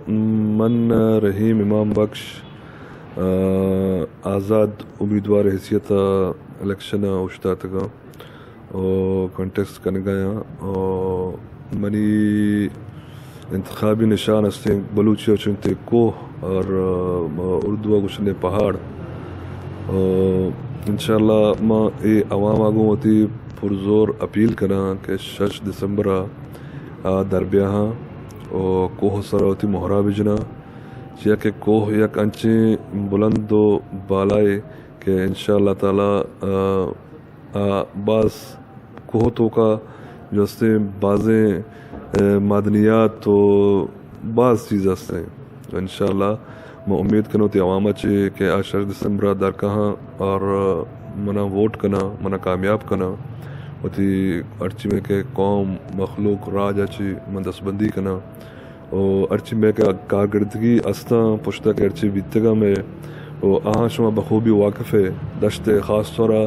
من رحیم امام بخش آزاد امیدوار حیثیت الیکشن اوشتا تگا اور کنٹیسٹ کرنے گیا اور منی انتخابی نشان ہستے بلوچی چنتے کوہ اور اردو گشنے پہاڑ. انشاءاللہ ما اے عوام آگوں ہوتی پرزور اپیل کنا کہ 6 دسمبر دربیاں اور کوہ سر ہوتی محرا بجنا یا کہ کوہ یک انچیں بلند و بالائے کہ انشاءاللہ تعالی بعض کوہ تو کا جو ہستے بعضیں معدنیات تو بعض چیز ہستے انشاءاللہ میں امید کنو تی عوامہ چے کہ 6 دسمبر در کہاں اور منا ووٹ کنا منا کامیاب کنا وتی ارچی میں کہ قوم مخلوق راج اچھی من دستبندی کنا اور ارچی میں کہ کارکردگی استا پشتا کہ ارچی بیتگا میں آہاں شما بخوبی واقف ہے دشت خاص طورا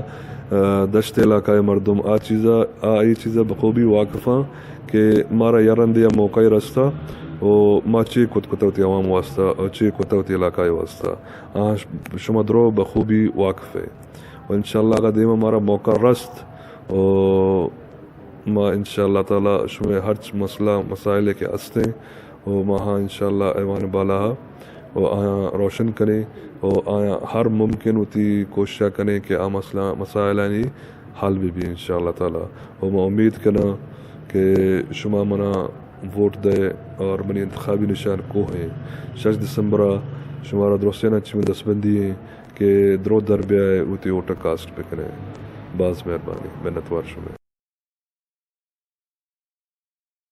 دشت علاقہ مردم آئی چیزا بخوبی واقفاں کہ مارا یارندیا موقعی رستا و ما چی کتوتی عوام واسطہ اور چی کتوتی علاقہ واسطہ شما درو بخوبی واقف ہے و انشاءاللہ اگر دیما ہمارا موقع رست و ما انشاءاللہ تعالی شما ہر مسئلہ مسائل کے استے و ما ہاں انشاءاللہ ایوان بالا و آیا روشن کریں و آیا ہر ممکن ہوتی کوشش کریں کہ آ مسئلہ مسائل حل بھی انشاءاللہ تعالی و ما امید کرنا کہ شما منا ووٹ دے اور منی انتخابی نشان کو ہیں 6 دسمبر شمارا درستینا اچھی میں دستبندی ہیں کہ درو دربیائے ہوتی ووٹر کاسٹ پہ کریں. باز مہربانی منتوار شما.